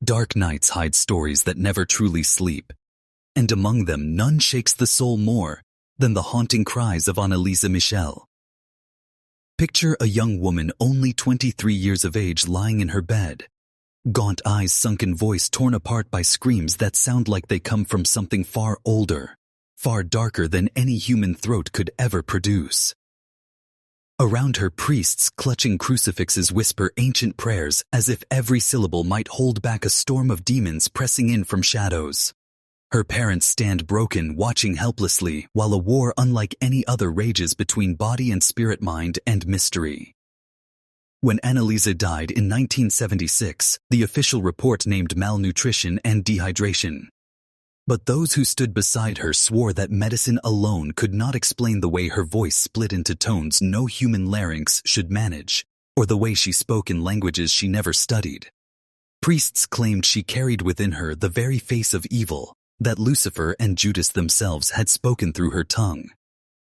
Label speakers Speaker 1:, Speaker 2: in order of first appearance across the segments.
Speaker 1: Dark nights hide stories that never truly sleep, and among them none shakes the soul more than the haunting cries of Anneliese Michel. Picture a young woman only 23 years of age lying in her bed, gaunt eyes, sunken voice torn apart by screams that sound like they come from something far older, far darker than any human throat could ever produce. Around her, priests clutching crucifixes whisper ancient prayers as if every syllable might hold back a storm of demons pressing in from shadows. Her parents stand broken, watching helplessly, while a war unlike any other rages between body and spirit, mind and mystery. When Anneliese died in 1976, the official report named malnutrition and dehydration. But those who stood beside her swore that medicine alone could not explain the way her voice split into tones no human larynx should manage, or the way she spoke in languages she never studied. Priests claimed she carried within her the very face of evil, that Lucifer and Judas themselves had spoken through her tongue.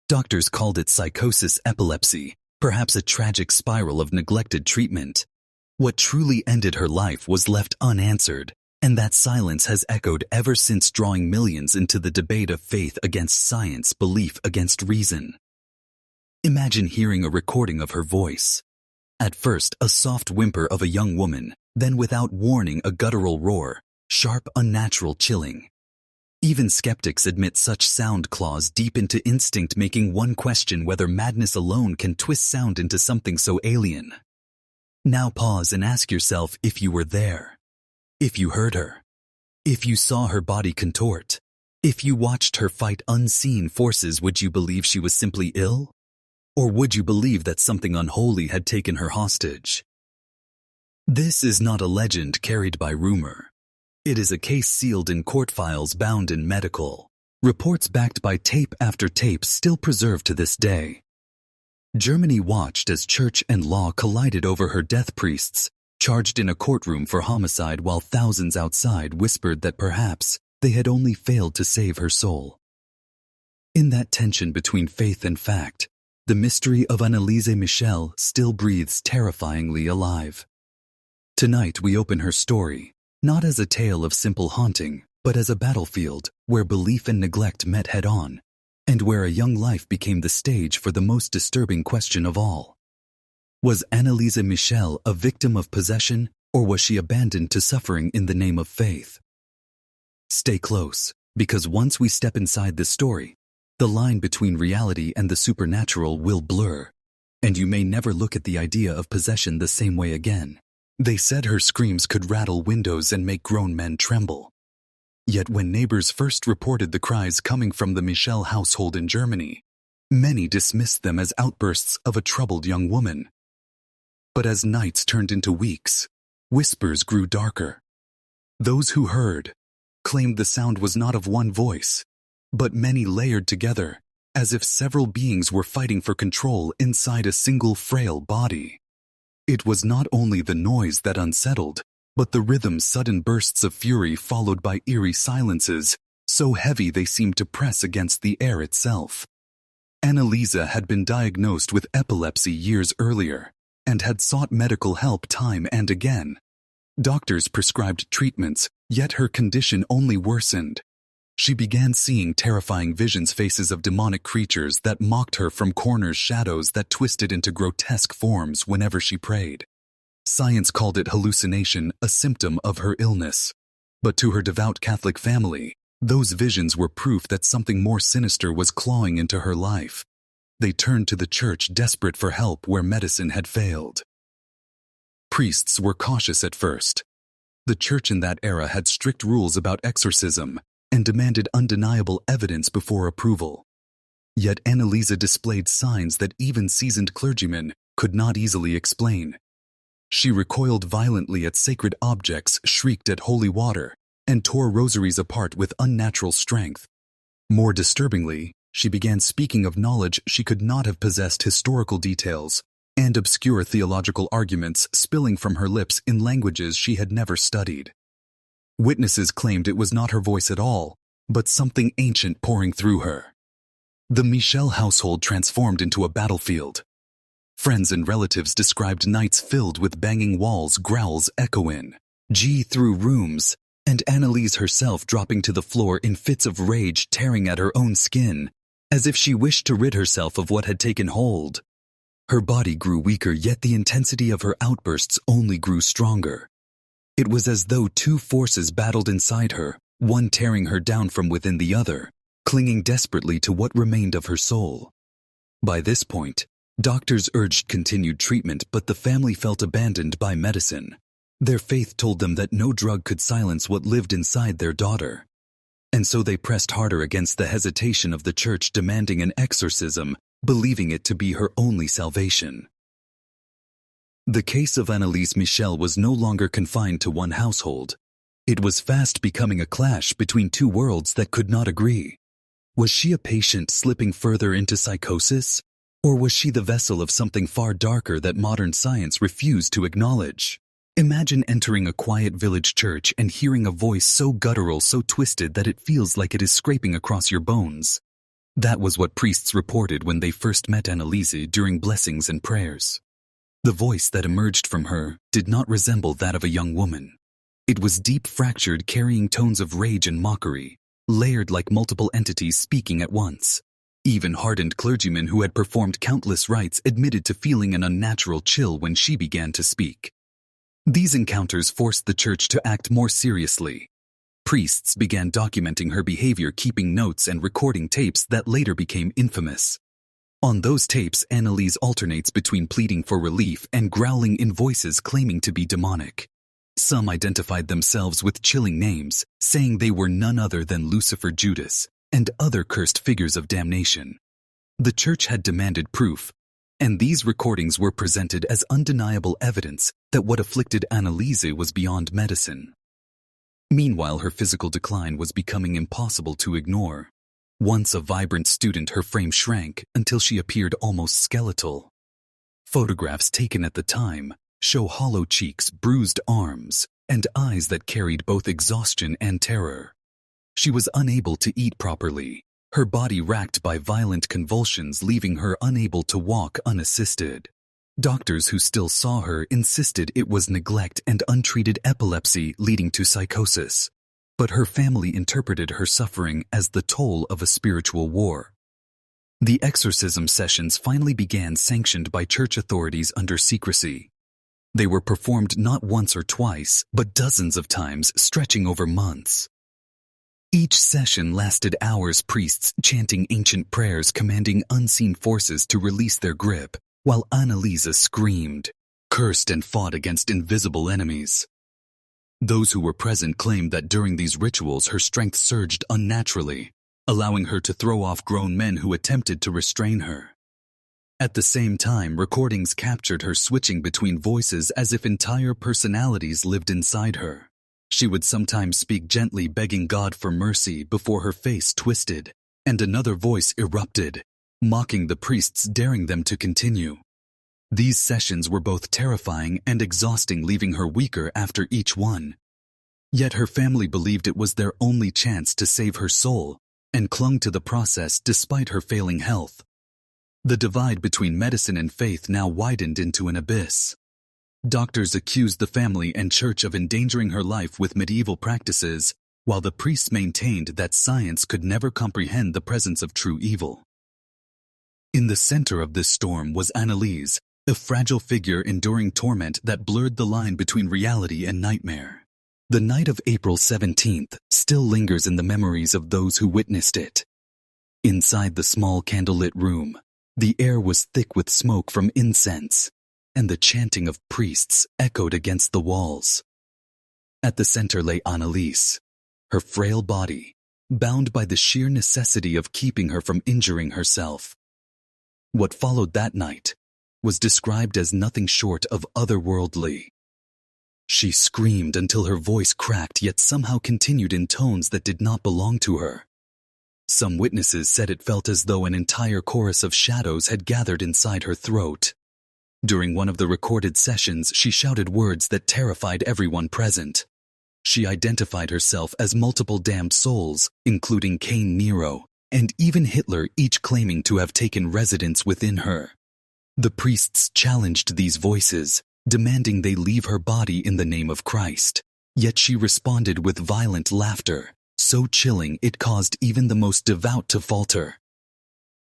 Speaker 1: Doctors called it psychosis, epilepsy, perhaps a tragic spiral of neglected treatment. What truly ended her life was left unanswered, and that silence has echoed ever since, drawing millions into the debate of faith against science, belief against reason. Imagine hearing a recording of her voice. At first, a soft whimper of a young woman, then without warning a guttural roar, sharp, unnatural, chilling. Even skeptics admit such sound claws deep into instinct, making one question whether madness alone can twist sound into something so alien. Now pause and ask yourself if you were there. If you heard her, if you saw her body contort, if you watched her fight unseen forces, would you believe she was simply ill? Or would you believe that something unholy had taken her hostage? This is not a legend carried by rumor. It is a case sealed in court files, bound in medical reports, backed by tape after tape still preserved to this day. Germany watched as church and law collided over her death. Priests charged in a courtroom for homicide, while thousands outside whispered that perhaps they had only failed to save her soul. In that tension between faith and fact, the mystery of Anneliese Michel still breathes terrifyingly alive. Tonight we open her story, not as a tale of simple haunting, but as a battlefield where belief and neglect met head-on, and where a young life became the stage for the most disturbing question of all. Was Anneliese Michel a victim of possession, or was she abandoned to suffering in the name of faith? Stay close, because once we step inside this story, the line between reality and the supernatural will blur, and you may never look at the idea of possession the same way again. They said her screams could rattle windows and make grown men tremble. Yet when neighbors first reported the cries coming from the Michel household in Germany, many dismissed them as outbursts of a troubled young woman. But as nights turned into weeks, whispers grew darker. Those who heard claimed the sound was not of one voice, but many layered together, as if several beings were fighting for control inside a single frail body. It was not only the noise that unsettled, but the rhythm's sudden bursts of fury followed by eerie silences, so heavy they seemed to press against the air itself. Anneliese had been diagnosed with epilepsy years earlier, and had sought medical help time and again. Doctors prescribed treatments, yet her condition only worsened. She began seeing terrifying visions, faces of demonic creatures that mocked her from corners, shadows that twisted into grotesque forms whenever she prayed. Science called it hallucination, a symptom of her illness. But to her devout Catholic family, those visions were proof that something more sinister was clawing into her life. They turned to the church, desperate for help where medicine had failed. Priests were cautious at first. The church in that era had strict rules about exorcism and demanded undeniable evidence before approval. Yet Anneliese displayed signs that even seasoned clergymen could not easily explain. She recoiled violently at sacred objects, shrieked at holy water, and tore rosaries apart with unnatural strength. More disturbingly, she began speaking of knowledge she could not have possessed, historical details, and obscure theological arguments spilling from her lips in languages she had never studied. Witnesses claimed it was not her voice at all, but something ancient pouring through her. The Michel household transformed into a battlefield. Friends and relatives described nights filled with banging walls, growls echoing, G through rooms, and Anneliese herself dropping to the floor in fits of rage, tearing at her own skin, as if she wished to rid herself of what had taken hold. Her body grew weaker, yet the intensity of her outbursts only grew stronger. It was as though two forces battled inside her, one tearing her down from within the other, clinging desperately to what remained of her soul. By this point, doctors urged continued treatment, but the family felt abandoned by medicine. Their faith told them that no drug could silence what lived inside their daughter. And so they pressed harder against the hesitation of the church, demanding an exorcism, believing it to be her only salvation. The case of Anneliese Michel was no longer confined to one household. It was fast becoming a clash between two worlds that could not agree. Was she a patient slipping further into psychosis? Or was she the vessel of something far darker that modern science refused to acknowledge? Imagine entering a quiet village church and hearing a voice so guttural, so twisted that it feels like it is scraping across your bones. That was what priests reported when they first met Anneliese during blessings and prayers. The voice that emerged from her did not resemble that of a young woman. It was deep, fractured, carrying tones of rage and mockery, layered like multiple entities speaking at once. Even hardened clergymen who had performed countless rites admitted to feeling an unnatural chill when she began to speak. These encounters forced the church to act more seriously. Priests began documenting her behavior, keeping notes and recording tapes that later became infamous. On those tapes, Anneliese alternates between pleading for relief and growling in voices claiming to be demonic. Some identified themselves with chilling names, saying they were none other than Lucifer, Judas, and other cursed figures of damnation. The church had demanded proof, and these recordings were presented as undeniable evidence that what afflicted Anneliese was beyond medicine. Meanwhile, her physical decline was becoming impossible to ignore. Once a vibrant student, her frame shrank until she appeared almost skeletal. Photographs taken at the time show hollow cheeks, bruised arms, and eyes that carried both exhaustion and terror. She was unable to eat properly, her body racked by violent convulsions, leaving her unable to walk unassisted. Doctors who still saw her insisted it was neglect and untreated epilepsy leading to psychosis. But her family interpreted her suffering as the toll of a spiritual war. The exorcism sessions finally began, sanctioned by church authorities under secrecy. They were performed not once or twice, but dozens of times, stretching over months. Each session lasted hours, priests chanting ancient prayers commanding unseen forces to release their grip, while Anneliese screamed, cursed, and fought against invisible enemies. Those who were present claimed that during these rituals her strength surged unnaturally, allowing her to throw off grown men who attempted to restrain her. At the same time, recordings captured her switching between voices as if entire personalities lived inside her. She would sometimes speak gently, begging God for mercy, before her face twisted, and another voice erupted, mocking the priests, daring them to continue. These sessions were both terrifying and exhausting, leaving her weaker after each one. Yet her family believed it was their only chance to save her soul, and clung to the process despite her failing health. The divide between medicine and faith now widened into an abyss. Doctors accused the family and church of endangering her life with medieval practices, while the priests maintained that science could never comprehend the presence of true evil. In the center of this storm was Anneliese, a fragile figure enduring torment that blurred the line between reality and nightmare. The night of April 17th still lingers in the memories of those who witnessed it. Inside the small candlelit room, the air was thick with smoke from incense, and the chanting of priests echoed against the walls. At the center lay Anneliese, her frail body, bound by the sheer necessity of keeping her from injuring herself. What followed that night was described as nothing short of otherworldly. She screamed until her voice cracked, yet somehow continued in tones that did not belong to her. Some witnesses said it felt as though an entire chorus of shadows had gathered inside her throat. During one of the recorded sessions, she shouted words that terrified everyone present. She identified herself as multiple damned souls, including Cain, Nero, and even Hitler, each claiming to have taken residence within her. The priests challenged these voices, demanding they leave her body in the name of Christ. Yet she responded with violent laughter, so chilling it caused even the most devout to falter.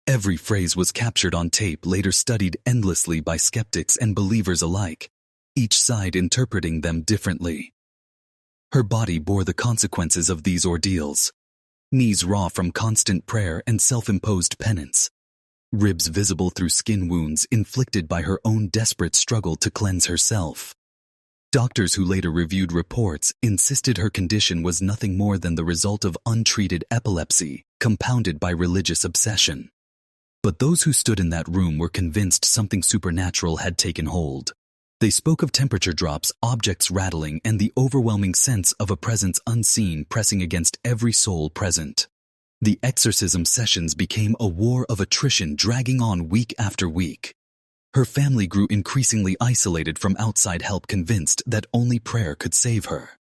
Speaker 1: Every phrase was captured on tape, later studied endlessly by skeptics and believers alike, each side interpreting them differently. Her body bore the consequences of these ordeals. Knees raw from constant prayer and self-imposed penance. Ribs visible through skin wounds inflicted by her own desperate struggle to cleanse herself. Doctors who later reviewed reports insisted her condition was nothing more than the result of untreated epilepsy, compounded by religious obsession. But those who stood in that room were convinced something supernatural had taken hold. They spoke of temperature drops, objects rattling, and the overwhelming sense of a presence unseen pressing against every soul present. The exorcism sessions became a war of attrition, dragging on week after week. Her family grew increasingly isolated from outside help, convinced that only prayer could save her.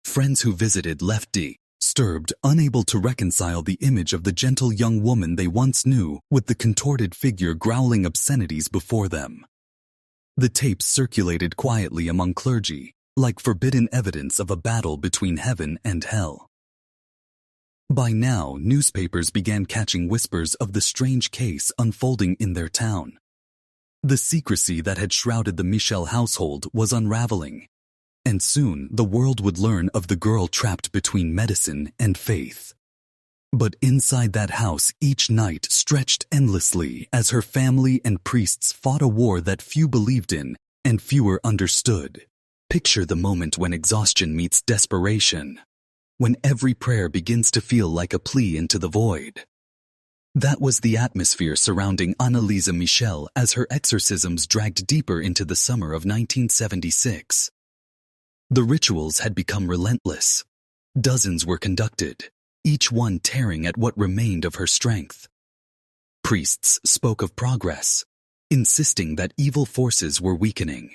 Speaker 1: Friends who visited left disturbed, unable to reconcile the image of the gentle young woman they once knew with the contorted figure growling obscenities before them. The tapes circulated quietly among clergy, like forbidden evidence of a battle between heaven and hell. By now, newspapers began catching whispers of the strange case unfolding in their town. The secrecy that had shrouded the Michel household was unraveling, and soon the world would learn of the girl trapped between medicine and faith. But inside that house, each night stretched endlessly as her family and priests fought a war that few believed in and fewer understood. Picture the moment when exhaustion meets desperation, when every prayer begins to feel like a plea into the void. That was the atmosphere surrounding Anneliese Michel as her exorcisms dragged deeper into the summer of 1976. The rituals had become relentless. Dozens were conducted, each one tearing at what remained of her strength. Priests spoke of progress, insisting that evil forces were weakening.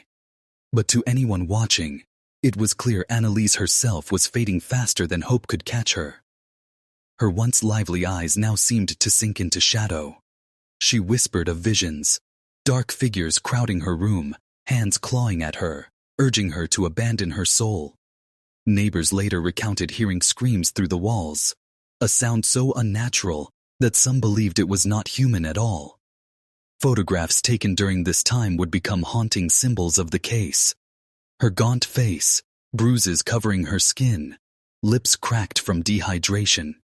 Speaker 1: But to anyone watching, it was clear Anneliese herself was fading faster than hope could catch her. Her once lively eyes now seemed to sink into shadow. She whispered of visions, dark figures crowding her room, hands clawing at her, urging her to abandon her soul. Neighbors later recounted hearing screams through the walls, a sound so unnatural that some believed it was not human at all. Photographs taken during this time would become haunting symbols of the case. Her gaunt face, bruises covering her skin, lips cracked from dehydration,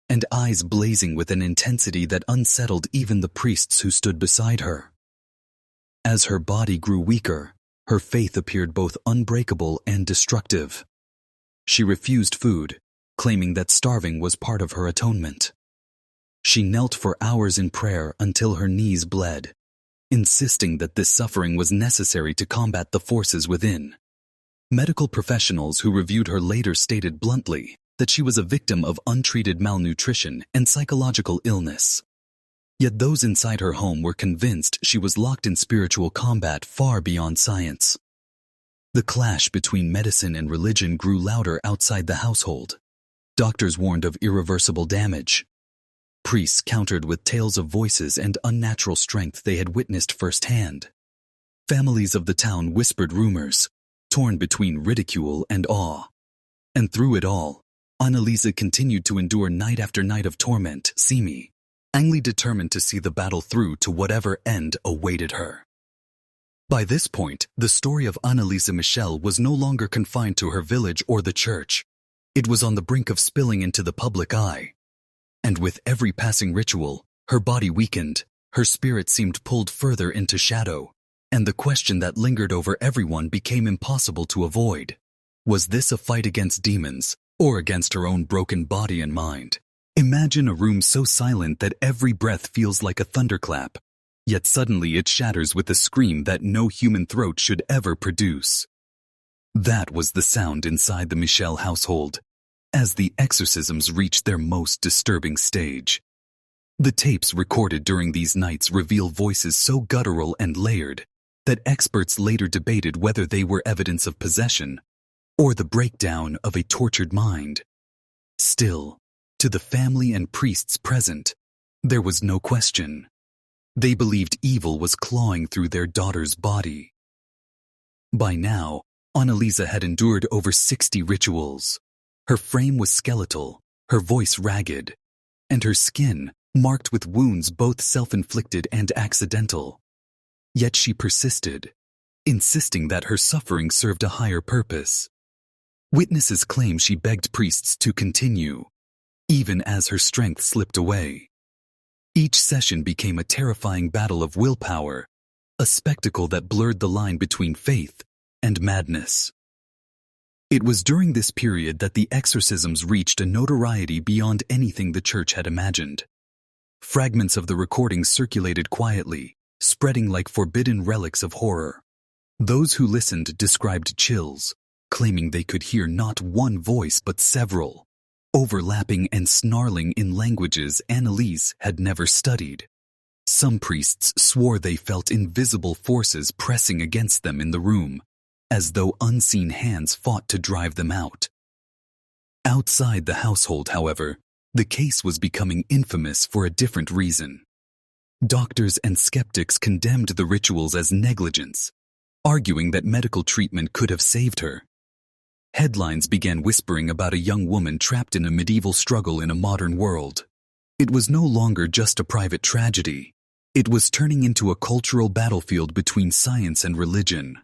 Speaker 1: and eyes blazing with an intensity that unsettled even the priests who stood beside her. As her body grew weaker, her faith appeared both unbreakable and destructive. She refused food, claiming that starving was part of her atonement. She knelt for hours in prayer until her knees bled, insisting that this suffering was necessary to combat the forces within. Medical professionals who reviewed her later stated bluntly that she was a victim of untreated malnutrition and psychological illness. Yet those inside her home were convinced she was locked in spiritual combat far beyond science. The clash between medicine and religion grew louder outside the household. Doctors warned of irreversible damage. Priests countered with tales of voices and unnatural strength they had witnessed firsthand. Families of the town whispered rumors, torn between ridicule and awe. And through it all, Anneliese continued to endure night after night of torment, seemingly determined to see the battle through to whatever end awaited her. By this point, the story of Anneliese Michel was no longer confined to her village or the church. It was on the brink of spilling into the public eye. And with every passing ritual, her body weakened, her spirit seemed pulled further into shadow, and the question that lingered over everyone became impossible to avoid. Was this a fight against demons, or against her own broken body and mind? Imagine a room so silent that every breath feels like a thunderclap, yet suddenly it shatters with a scream that no human throat should ever produce. That was the sound inside the Michel household, as the exorcisms reached their most disturbing stage. The tapes recorded during these nights reveal voices so guttural and layered that experts later debated whether they were evidence of possession or the breakdown of a tortured mind. Still, to the family and priests present, there was no question. They believed evil was clawing through their daughter's body. By now, Anneliese had endured over 60 rituals. Her frame was skeletal, her voice ragged, and her skin marked with wounds both self-inflicted and accidental. Yet she persisted, insisting that her suffering served a higher purpose. Witnesses claim she begged priests to continue, even as her strength slipped away. Each session became a terrifying battle of willpower, a spectacle that blurred the line between faith and madness. It was during this period that the exorcisms reached a notoriety beyond anything the church had imagined. Fragments of the recordings circulated quietly, spreading like forbidden relics of horror. Those who listened described chills, claiming they could hear not one voice but several, overlapping and snarling in languages Anneliese had never studied. Some priests swore they felt invisible forces pressing against them in the room, as though unseen hands fought to drive them out. Outside the household, however, the case was becoming infamous for a different reason. Doctors and skeptics condemned the rituals as negligence, arguing that medical treatment could have saved her. Headlines began whispering about a young woman trapped in a medieval struggle in a modern world. It was no longer just a private tragedy. It was turning into a cultural battlefield between science and religion.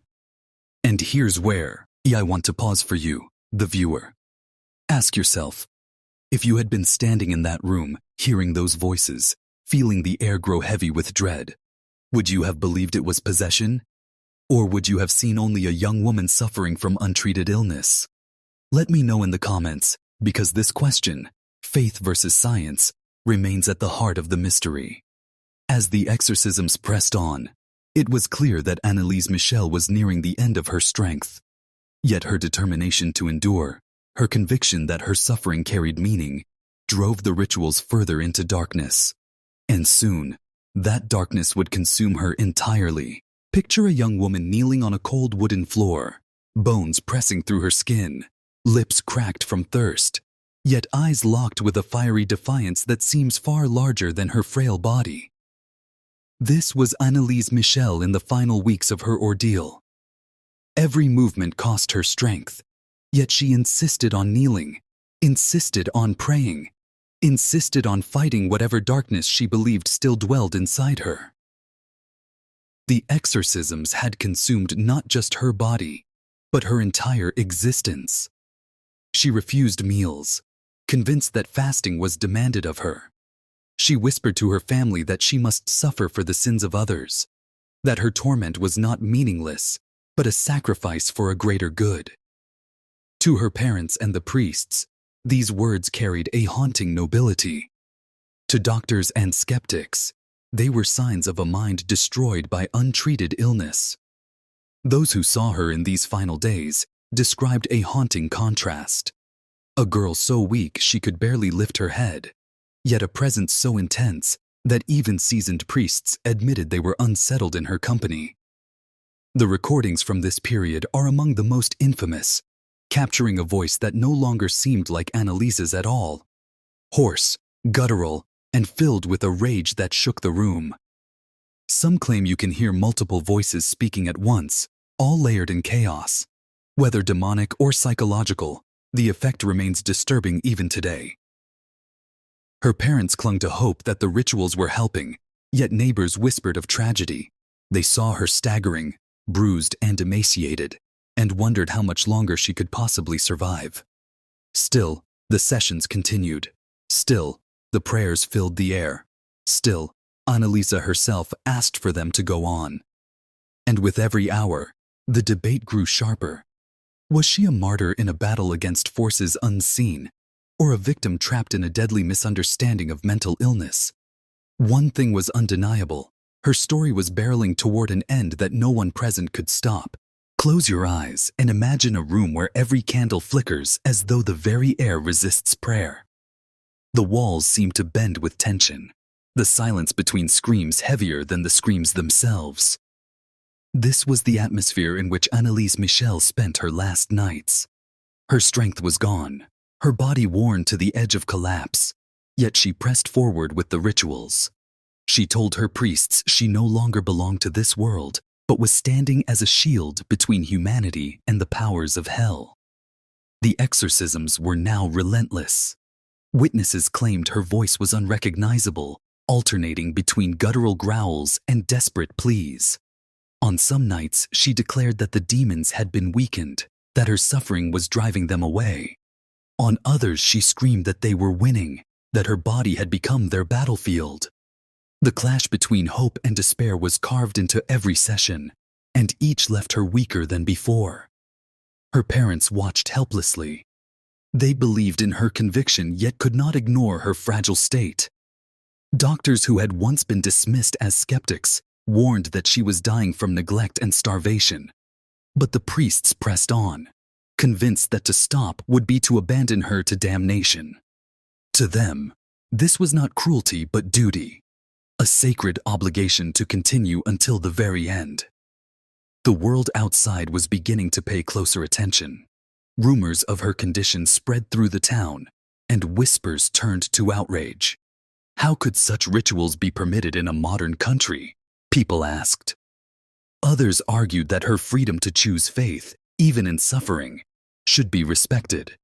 Speaker 1: And here's where I want to pause for you, the viewer. Ask yourself, if you had been standing in that room, hearing those voices, feeling the air grow heavy with dread, would you have believed it was possession? Or would you have seen only a young woman suffering from untreated illness? Let me know in the comments, because this question, faith versus science, remains at the heart of the mystery. As the exorcisms pressed on, it was clear that Anneliese Michel was nearing the end of her strength. Yet her determination to endure, her conviction that her suffering carried meaning, drove the rituals further into darkness. And soon, that darkness would consume her entirely. Picture a young woman kneeling on a cold wooden floor, bones pressing through her skin, lips cracked from thirst, yet eyes locked with a fiery defiance that seems far larger than her frail body. This was Anneliese Michel in the final weeks of her ordeal. Every movement cost her strength, yet she insisted on kneeling, insisted on praying, insisted on fighting whatever darkness she believed still dwelled inside her. The exorcisms had consumed not just her body, but her entire existence. She refused meals, convinced that fasting was demanded of her. She whispered to her family that she must suffer for the sins of others, that her torment was not meaningless, but a sacrifice for a greater good. To her parents and the priests, these words carried a haunting nobility. To doctors and skeptics, they were signs of a mind destroyed by untreated illness. Those who saw her in these final days described a haunting contrast. A girl so weak she could barely lift her head, yet a presence so intense that even seasoned priests admitted they were unsettled in her company. The recordings from this period are among the most infamous, capturing a voice that no longer seemed like Anneliese's at all. Hoarse, guttural, and filled with a rage that shook the room. Some claim you can hear multiple voices speaking at once, all layered in chaos. Whether demonic or psychological, the effect remains disturbing even today. Her parents clung to hope that the rituals were helping, yet neighbors whispered of tragedy. They saw her staggering, bruised and emaciated, and wondered how much longer she could possibly survive. Still, the sessions continued. Still, the prayers filled the air. Still, Anneliese herself asked for them to go on. And with every hour, the debate grew sharper. Was she a martyr in a battle against forces unseen, or a victim trapped in a deadly misunderstanding of mental illness? One thing was undeniable. Her story was barreling toward an end that no one present could stop. Close your eyes and imagine a room where every candle flickers as though the very air resists prayer. The walls seemed to bend with tension, the silence between screams heavier than the screams themselves. This was the atmosphere in which Anneliese Michel spent her last nights. Her strength was gone, her body worn to the edge of collapse, yet she pressed forward with the rituals. She told her priests she no longer belonged to this world, but was standing as a shield between humanity and the powers of hell. The exorcisms were now relentless. Witnesses claimed her voice was unrecognizable, alternating between guttural growls and desperate pleas. On some nights, she declared that the demons had been weakened, that her suffering was driving them away. On others, she screamed that they were winning, that her body had become their battlefield. The clash between hope and despair was carved into every session, and each left her weaker than before. Her parents watched helplessly. They believed in her conviction yet could not ignore her fragile state. Doctors who had once been dismissed as skeptics warned that she was dying from neglect and starvation. But the priests pressed on, convinced that to stop would be to abandon her to damnation. To them, this was not cruelty but duty, a sacred obligation to continue until the very end. The world outside was beginning to pay closer attention. Rumors of her condition spread through the town, and whispers turned to outrage. How could such rituals be permitted in a modern country? People asked. Others argued that her freedom to choose faith, even in suffering, should be respected.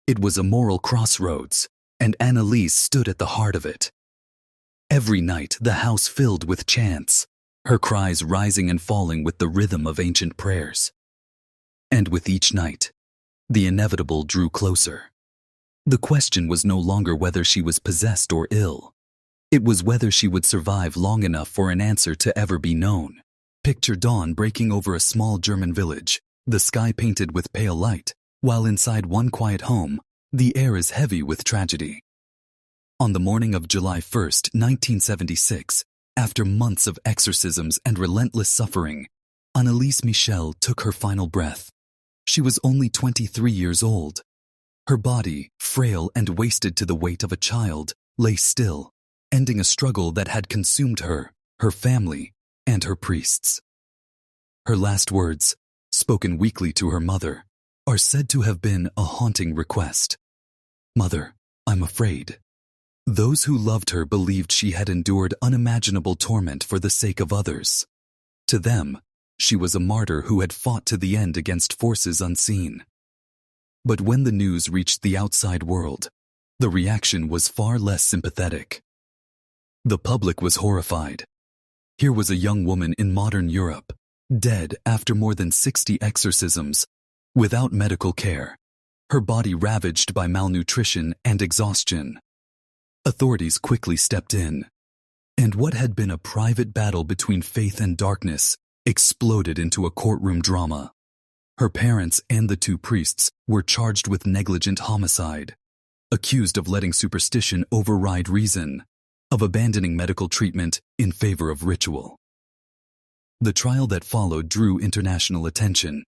Speaker 1: It was a moral crossroads, and Anneliese stood at the heart of it. Every night the house filled with chants, her cries rising and falling with the rhythm of ancient prayers. And with each night, the inevitable drew closer. The question was no longer whether she was possessed or ill. It was whether she would survive long enough for an answer to ever be known. Picture dawn breaking over a small German village, the sky painted with pale light, while inside one quiet home, the air is heavy with tragedy. On the morning of July 1st, 1976, after months of exorcisms and relentless suffering, Anneliese Michel took her final breath. She was only 23 years old. Her body, frail and wasted to the weight of a child, lay still, ending a struggle that had consumed her, her family, and her priests. Her last words, spoken weakly to her mother, are said to have been a haunting request. "Mother, I'm afraid." Those who loved her believed she had endured unimaginable torment for the sake of others. To them, she was a martyr who had fought to the end against forces unseen. But when the news reached the outside world, the reaction was far less sympathetic. The public was horrified. Here was a young woman in modern Europe, dead after more than 60 exorcisms, without medical care, her body ravaged by malnutrition and exhaustion. Authorities quickly stepped in, and what had been a private battle between faith and darkness exploded into a courtroom drama. Her parents and the two priests were charged with negligent homicide, accused of letting superstition override reason, of abandoning medical treatment in favor of ritual. The trial that followed drew international attention.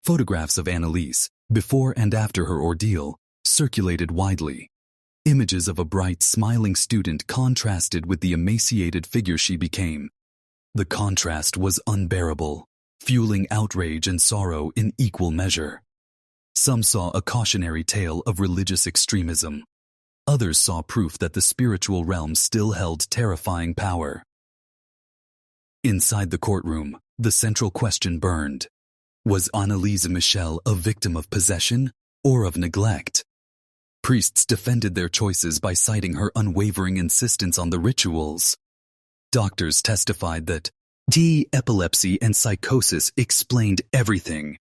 Speaker 1: Photographs of Anneliese, before and after her ordeal, circulated widely. Images of a bright, smiling student contrasted with the emaciated figure she became. The contrast was unbearable, fueling outrage and sorrow in equal measure. Some saw a cautionary tale of religious extremism. Others saw proof that the spiritual realm still held terrifying power. Inside the courtroom, the central question burned. Was Anneliese Michel a victim of possession or of neglect? Priests defended their choices by citing her unwavering insistence on the rituals. Doctors testified that epilepsy and psychosis explained everything.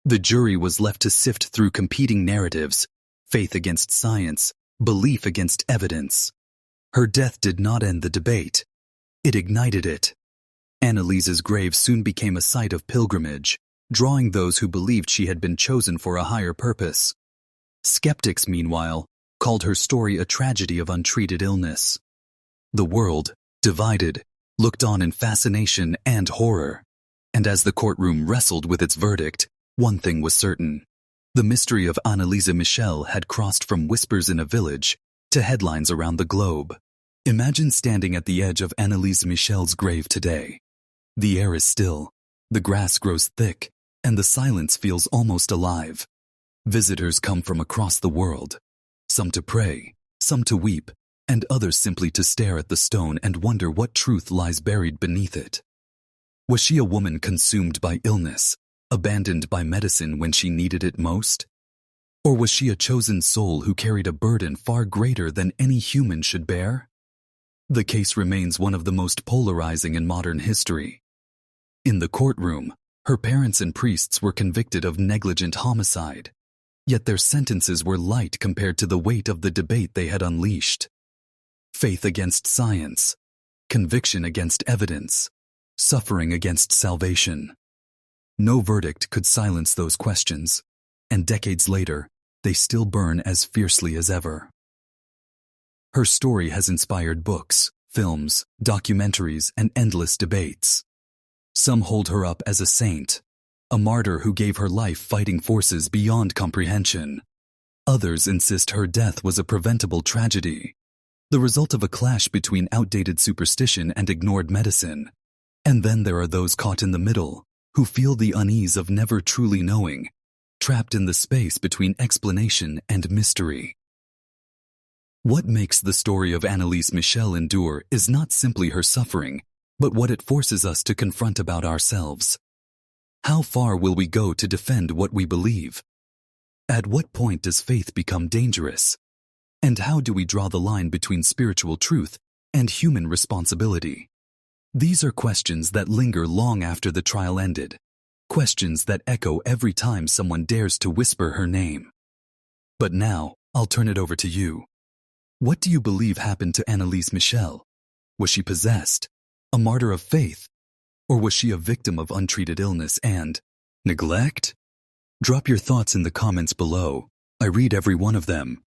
Speaker 1: The jury was left to sift through competing narratives, faith against science, belief against evidence. Her death did not end the debate. It ignited it. Anneliese's grave soon became a site of pilgrimage, drawing those who believed she had been chosen for a higher purpose. Skeptics, meanwhile, called her story a tragedy of untreated illness. The world, divided, looked on in fascination and horror. And as the courtroom wrestled with its verdict, one thing was certain. The mystery of Anneliese Michel had crossed from whispers in a village to headlines around the globe. Imagine standing at the edge of Anneliese Michel's grave today. The air is still, the grass grows thick, and the silence feels almost alive. Visitors come from across the world, some to pray, some to weep, and others simply to stare at the stone and wonder what truth lies buried beneath it. Was she a woman consumed by illness, abandoned by medicine when she needed it most? Or was she a chosen soul who carried a burden far greater than any human should bear? The case remains one of the most polarizing in modern history. In the courtroom, her parents and priests were convicted of negligent homicide, yet their sentences were light compared to the weight of the debate they had unleashed. Faith against science, conviction against evidence, suffering against salvation. No verdict could silence those questions, and decades later, they still burn as fiercely as ever. Her story has inspired books, films, documentaries, and endless debates. Some hold her up as a saint, a martyr who gave her life fighting forces beyond comprehension. Others insist her death was a preventable tragedy, the result of a clash between outdated superstition and ignored medicine. And then there are those caught in the middle, who feel the unease of never truly knowing, trapped in the space between explanation and mystery. What makes the story of Anneliese Michel endure is not simply her suffering, but what it forces us to confront about ourselves. How far will we go to defend what we believe? At what point does faith become dangerous? And how do we draw the line between spiritual truth and human responsibility? These are questions that linger long after the trial ended, questions that echo every time someone dares to whisper her name. But now, I'll turn it over to you. What do you believe happened to Anneliese Michel? Was she possessed, a martyr of faith, or was she a victim of untreated illness and neglect? Drop your thoughts in the comments below. I read every one of them.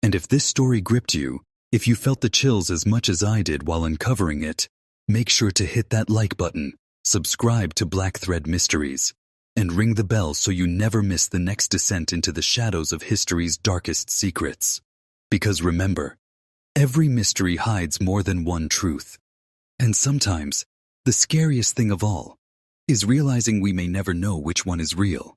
Speaker 1: And if this story gripped you, if you felt the chills as much as I did while uncovering it, make sure to hit that like button, subscribe to Black Thread Mysteries, and ring the bell so you never miss the next descent into the shadows of history's darkest secrets. Because remember, every mystery hides more than one truth. And sometimes, the scariest thing of all is realizing we may never know which one is real.